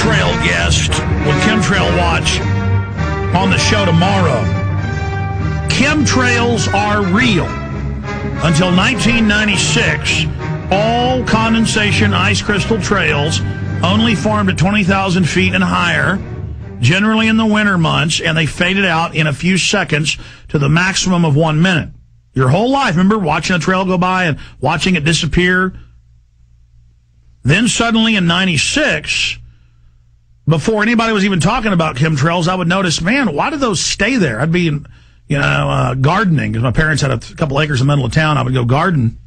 chemtrail guest with Chemtrail Watch on the show tomorrow. Chemtrails are real. Until 1996, all condensation ice crystal trails only formed at 20,000 feet and higher, generally in the winter months, and they faded out in a few seconds to the maximum of 1 minute. Your whole life, remember watching a trail go by and watching it disappear? Then suddenly in 96, before anybody was even talking about chemtrails, I would notice, man, why do those stay there? I'd be, gardening, because my parents had a couple acres in the middle of town. I would go garden,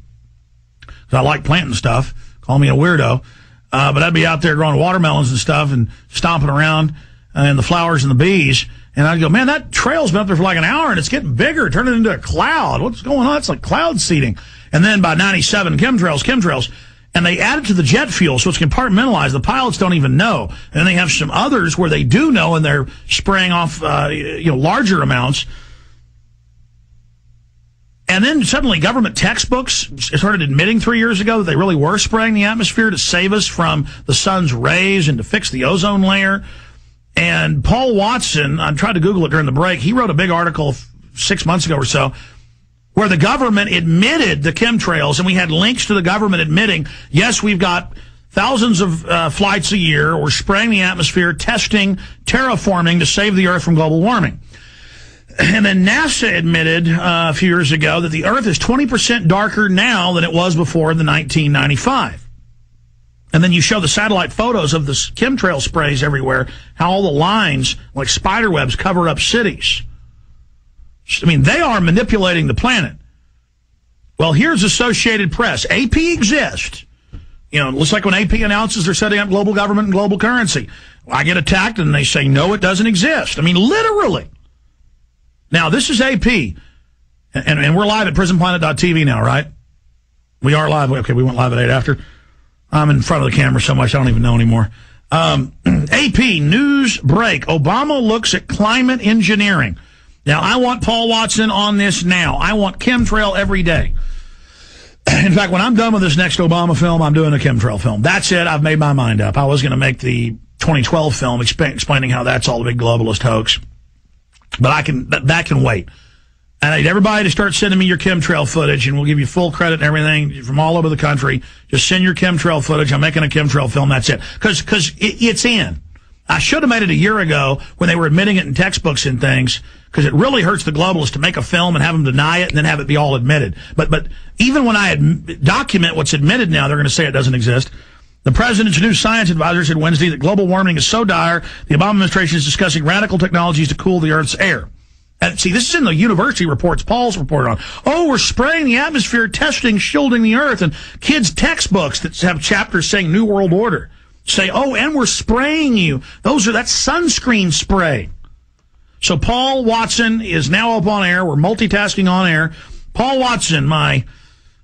because I like planting stuff. Call me a weirdo. But I'd be out there growing watermelons and stuff and stomping around and the flowers and the bees. And I'd go, man, that trail's been up there for like an hour and it's getting bigger, turning into a cloud. What's going on? It's like cloud seeding. And then by 97, chemtrails. And they add it to the jet fuel, so it's compartmentalized. The pilots don't even know. And they have some others where they do know, and they're spraying off, larger amounts. And then suddenly government textbooks started admitting 3 years ago that they really were spraying the atmosphere to save us from the sun's rays and to fix the ozone layer. And Paul Watson, I tried to Google it during the break, he wrote a big article 6 months ago or so, where the government admitted the chemtrails, and we had links to the government admitting, yes, we've got thousands of flights a year, we're spraying the atmosphere, testing, terraforming to save the Earth from global warming. And then NASA admitted a few years ago that the Earth is 20% darker now than it was before the 1995. And then you show the satellite photos of the chemtrail sprays everywhere, how all the lines, like spider webs, cover up cities. I mean, they are manipulating the planet. Well, here's Associated Press. AP exists. It looks like when AP announces they're setting up global government and global currency, I get attacked and they say, no, it doesn't exist. I mean, literally. Now, this is AP. And we're live at prisonplanet.tv now, right? We are live. Okay, we went live at 8 after. I'm in front of the camera so much I don't even know anymore. AP, news break. Obama looks at climate engineering. Now, I want Paul Watson on this now. I want chemtrail every day. In fact, when I'm done with this next Obama film, I'm doing a chemtrail film. That's it. I've made my mind up. I was going to make the 2012 film explaining how that's all a big globalist hoax. But that can wait. And I need everybody to start sending me your chemtrail footage, and we'll give you full credit and everything from all over the country. Just send your chemtrail footage. I'm making a chemtrail film. That's it. Because it's in. I should have made it a year ago when they were admitting it in textbooks and things, because it really hurts the globalists to make a film and have them deny it and then have it be all admitted. But even when I document what's admitted now, they're going to say it doesn't exist. The president's new science advisor said Wednesday that global warming is so dire, the Obama administration is discussing radical technologies to cool the Earth's air. And see, this is in the university reports Paul's reported on. Oh, we're spraying the atmosphere, testing, shielding the Earth, and kids' textbooks that have chapters saying New World Order say, oh, and we're spraying you. That's sunscreen spray. So Paul Watson is now up on air. We're multitasking on air. Paul Watson, my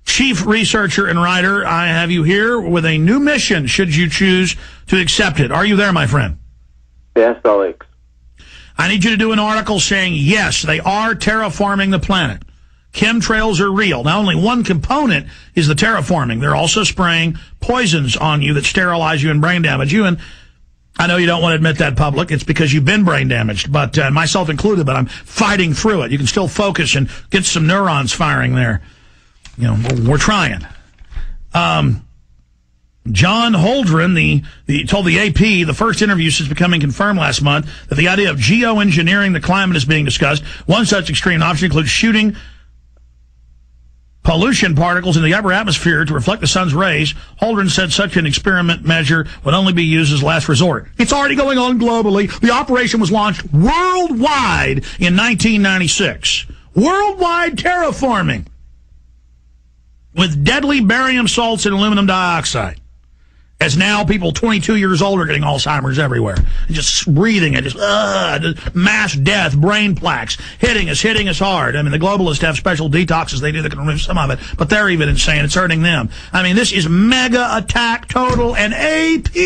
chief researcher and writer, I have you here with a new mission should you choose to accept it. Are you there, my friend? Yes, Alex. I need you to do an article saying, yes, they are terraforming the planet. Chemtrails are real. Now, only one component is the terraforming. They're also spraying poisons on you that sterilize you and brain damage you. And I know you don't want to admit that public. It's because you've been brain damaged, but myself included, but I'm fighting through it. You can still focus and get some neurons firing there. We're trying. John Holdren, told the AP, the first interview since becoming confirmed last month, that the idea of geoengineering the climate is being discussed. One such extreme option includes shooting pollution particles in the upper atmosphere to reflect the sun's rays. Holdren said such an experiment measure would only be used as last resort. It's already going on globally. The operation was launched worldwide in 1996. Worldwide terraforming with deadly barium salts and aluminum dioxide. As now people 22 years old are getting Alzheimer's everywhere. And just breathing it, just mass death, brain plaques, hitting us hard. I mean, the globalists have special detoxes they do that can remove some of it, but they're even insane. It's hurting them. I mean, this is mega attack total and AP.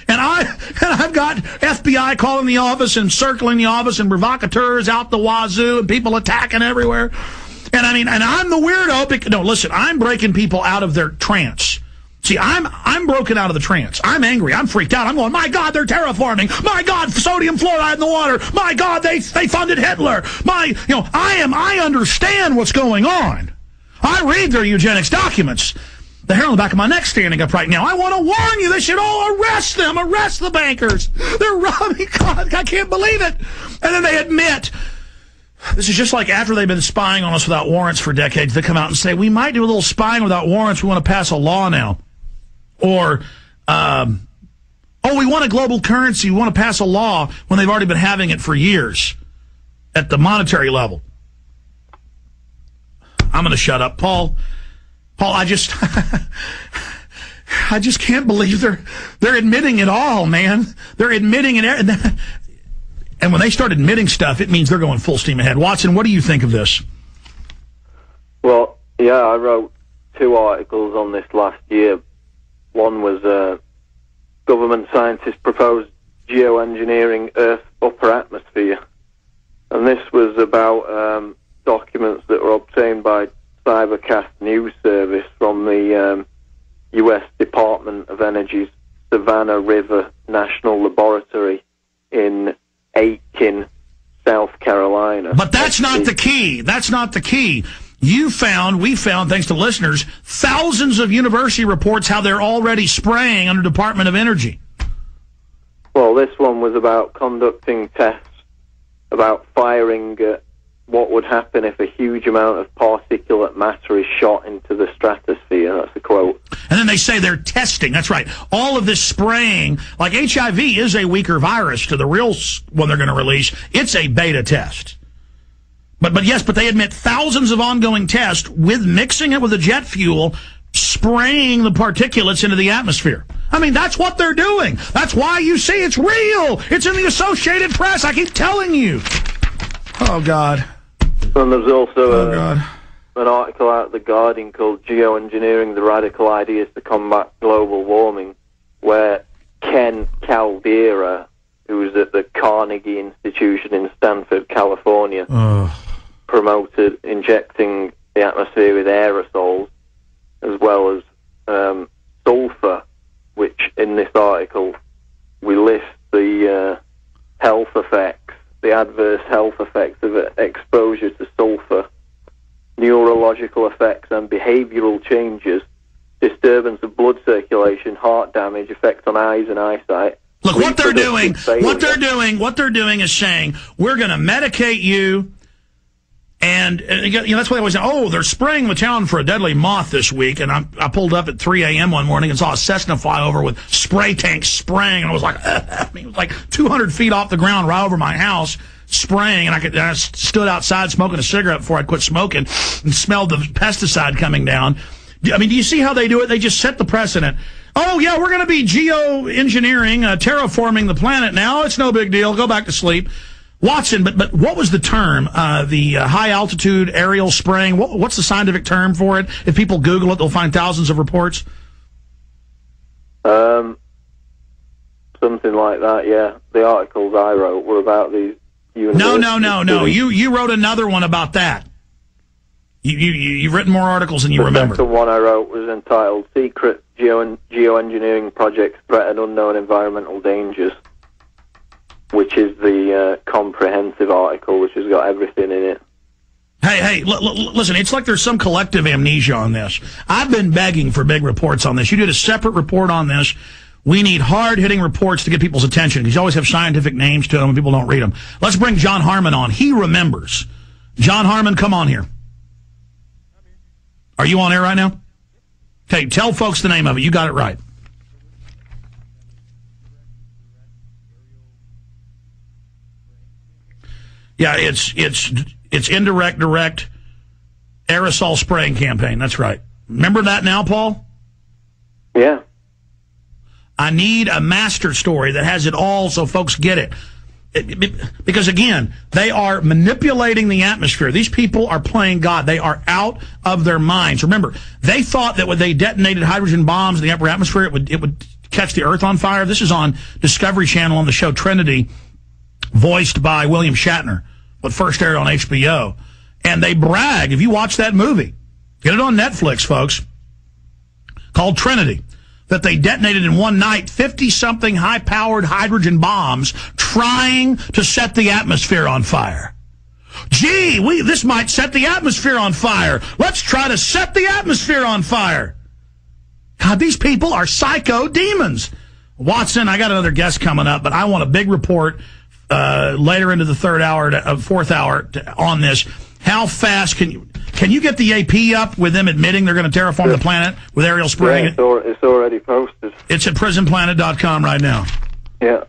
And I've got FBI calling the office and circling the office and provocateurs out the wazoo and people attacking everywhere. And I mean, and I'm the weirdo. No, listen, I'm breaking people out of their trance. See, I'm broken out of the trance. I'm angry. I'm freaked out. I'm going, my God, they're terraforming. My God, sodium fluoride in the water. My God, they funded Hitler. I understand what's going on. I read their eugenics documents. The hair on the back of my neck standing up right now. I want to warn you, they should all arrest them. Arrest the bankers. They're robbing. God, I can't believe it. And then they admit, this is just like after they've been spying on us without warrants for decades, they come out and say, we might do a little spying without warrants. We want to pass a law now. Or, we want a global currency. We want to pass a law when they've already been having it for years at the monetary level. I'm going to shut up. Paul, I just can't believe they're admitting it all, man. They're admitting it. And when they start admitting stuff, it means they're going full steam ahead. Watson, what do you think of this? Well, yeah, I wrote 2 articles on this last year. One was government scientists proposed geoengineering Earth's upper atmosphere. And this was about documents that were obtained by Cybercast News Service from the U.S. Department of Energy's Savannah River National Laboratory in Aiken, South Carolina. But that's not the key. That's not the key. We found, thanks to listeners, thousands of university reports how they're already spraying under Department of Energy. Well, this one was about conducting tests, about firing what would happen if a huge amount of particulate matter is shot into the stratosphere. That's the quote. And then they say they're testing. That's right. All of this spraying, like HIV is a weaker virus to the real one they're going to release. It's a beta test. But they admit thousands of ongoing tests with mixing it with a jet fuel, spraying the particulates into the atmosphere. I mean, that's what they're doing. That's why you see it's real. It's in the Associated Press. I keep telling you. Oh, God. And there's also an article out of The Guardian called Geoengineering, the Radical Ideas to Combat Global Warming, where Ken Caldeira, who was at the Carnegie Institution in Stanford, California, promoted injecting the atmosphere with aerosols, as well as sulfur, which in this article we list the health effects, the adverse health effects of exposure to sulfur, neurological effects and behavioral changes, disturbance of blood circulation, heart damage, effect on eyes and eyesight. Look, what they're doing is saying, we're going to medicate you, and that's why they always say, they're spraying the town for a deadly moth this week, and I pulled up at 3 a.m. one morning and saw a Cessna fly over with spray tanks spraying, and I was like, it was like 200 feet off the ground right over my house, spraying, and I stood outside smoking a cigarette before I quit smoking and smelled the pesticide coming down. I mean, do you see how they do it? They just set the precedent. Oh, yeah, we're going to be geoengineering, terraforming the planet now. It's no big deal. Go back to sleep. Watson, but what was the term? The high-altitude aerial spraying? What's the scientific term for it? If people Google it, they'll find thousands of reports. Something like that, yeah. The articles I wrote were about these universities. No. You wrote another one about that. You've written more articles than you remember. The second one I wrote was entitled Secret Geoengineering Projects Threat and Unknown Environmental Dangers, which is the comprehensive article, which has got everything in it. Hey, listen, it's like there's some collective amnesia on this. I've been begging for big reports on this. You did a separate report on this. We need hard-hitting reports to get people's attention, because you always have scientific names to them and people don't read them. Let's bring John Harmon on. He remembers. John Harmon, come on here. Are you on air right now? Okay, tell folks the name of it. You got it right. Yeah, it's indirect, direct aerosol spraying campaign. That's right. Remember that now, Paul? Yeah. I need a master story that has it all so folks get it. Because, again, they are manipulating the atmosphere. These people are playing God. They are out of their minds. Remember, they thought that when they detonated hydrogen bombs in the upper atmosphere, it would catch the Earth on fire. This is on Discovery Channel on the show Trinity, voiced by William Shatner, but first aired on HBO. And they brag, if you watch that movie, get it on Netflix, folks, called Trinity. that they detonated in one night 50-something high-powered hydrogen bombs trying to set the atmosphere on fire. Gee, this might set the atmosphere on fire. Let's try to set the atmosphere on fire. God, these people are psycho demons. Watson, I got another guest coming up, but I want a big report later into the fourth hour on this. How fast can you get the AP up with them admitting they're going to terraform the planet with aerial spraying? Yeah, it's already posted. It's at prisonplanet.com right now. Yeah.